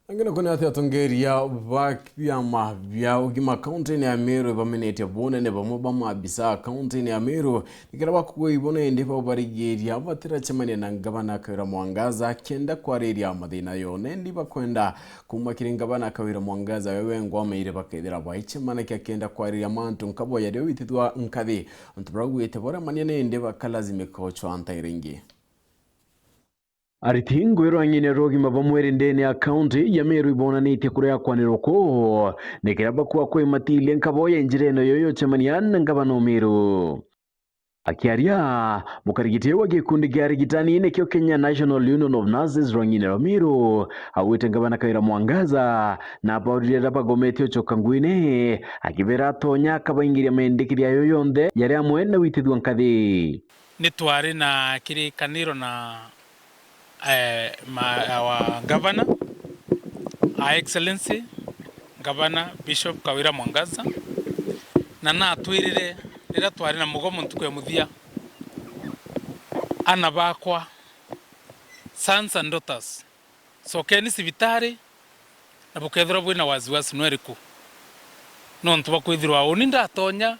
Angina kuna ATONGERIA BIAMA vya UGIMA KAUNTY ya MERU bamenete bone ne bamwe ABISA KAUNTY ya MERU nikiraba kugo ibone ndiba BARIRIGIIRUA batira chamane na Ngabana KAWIRA mwangaza kenda kwariria madina yone ndiba kwenda kumakira Ngabana KAWIRA mwangaza WENGWA meire bakethera baichemana kenda kwariria mantu nkabo ya WETITHIRUA nkathi ntubrawite bora manene ndiba kalazimiko chwanta iringi Aritingwero nyine rogima bamwere ndene ya KAUNTY ya MERU ibonanite kurea kwaniro ko nekiraba kuwa kwe matile nkaboya njireno yoyo chamaniana Ngabana MERU akiaria mukarigitewa gikundi gyarigitani ne Kenya National Union of Nurses ronyine MERU awite Ngabana KAWIRA mwangaza na baurira bagomete chokangwine akibera tonya kabaingiria mendikiria yoyonde yari amwe na witithwa nkathi nitware na kiri kaniro na our Governor, Her Excellency Ngabana Bishop KAWIRA mwangaza na atwirire rira twari na mugomo ntukwe muthia ana bakwa sons and daughters so keni sibitari na bukethira bwina waziwasi nweriku no ntuba kwithirwa oni ndatonya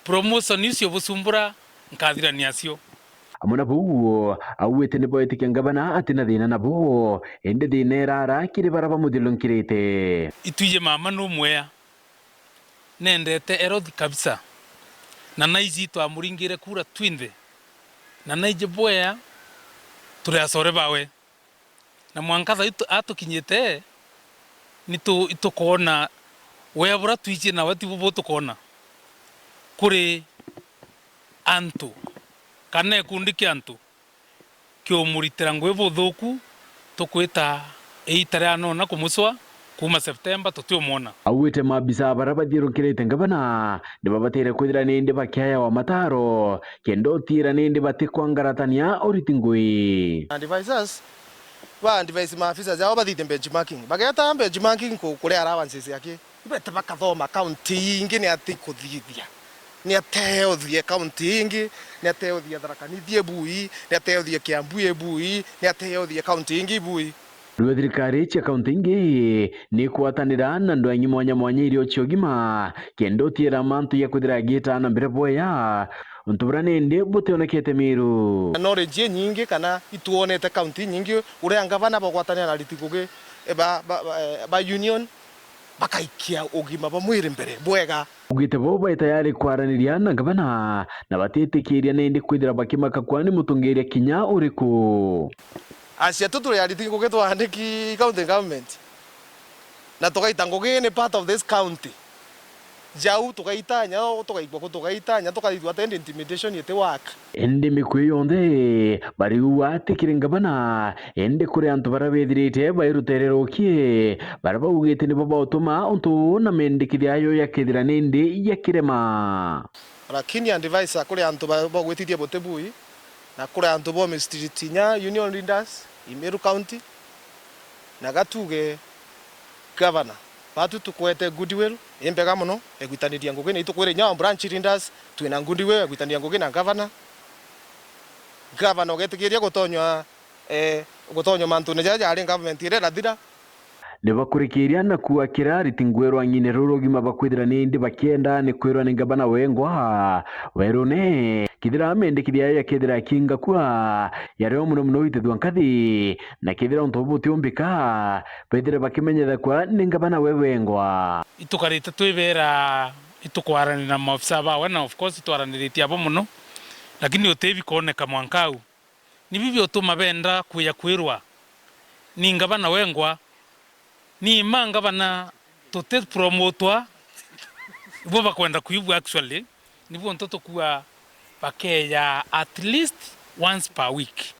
promotion isio busumbura nkathira niacio amuna buo awete ne boyetike Ngabana atina thina nabo ende thina rara kire baraba muthilunkirite ituje mama no mwea nendete erothi kabisa na naizi twamuringire kura twinthe na naije boya turi asore bawe na mwankaza atukinyite nitu itukona webura twiche na wati bubo tukona kuri antu kana kundi kyantu kyo muritira ngwe buthuku tukwita eitara no na kumuswa kuma September tutiomona awite mabisa barabathirukirite Ngabana nibabatere kwithira ninde bakyaya wa mataro kendo tira ninde batikwangaratania oritingui advisors ba advise maafisa zao bathite benchmarking bageta benchmarking ko kuri arawances yake ibete bakathoma county ingi ni atikuthithia ni ateothie county ingi ni ateothie tharakanithie bui ni ateothie Kiambu bui ni ateothie county ingi bui Thirikari cia KAUNTY ingi ni kwatanira na andu anyi mwanya irio cia UGIMA kendo tira mantu ya kuthira gita na mbere boya untubura nende butionekete MERU knowledge nyingi kana ituonete county nyingi uria Ngabana bagwatanira na ritikugi ba union bakaikia UGIMA bamwire mbere bwega ugite boba tayari kwaraniria na Ngabana na batitikiria nende kwithira bakimaka kwani mutungiria kinya uriku asia tuturi ritikugi twandiki county government na tugaita ngugi ni part of this county jau tugaitanya tugaigwa tugaitanya tukaithwa attend intimidation yete work ende mikwe yonde bariuga tikire Ngabana ende kuri antu barabethirite bairutererokie baraba ugite ni baba utuma untu na mendikithia yo yakithira nende yakirema lakini advisor kuri antu bagwititie botebui na kuri antu bo mistritinya union leaders MERU county na gatuge Governor batu tukwete goodwill imbega muno egwitaniria ngugi ni tukwire nya branch leaders twina goodwill egwitaniria ngugi na Governor ogetigiria gutonywa mantu ne jaja ari government ire rathira nibakurikiria na kuakira ritingwerwa nyine rurugima bakwithira nindi bakienda ni kwirwa ni Ngabana wengwa werune kithira mendikithia ya kithira kinga kwa yareo muno witithwa nkathi na kithira untobu tiombika pethire bakimenyetha kwa ni Ngabana wengwa itukarite twibera itukwarani na maofisa bawe na of course twaraniritie abo muno lakini utebi kuoneka mwankau ni bibi utuma benda kuya kwirwa ni Ngabana wengwa ni Ngabana tote promotwa bo bakwenda kuibwa actually nibo ntoto kuwa bakeya at least once per week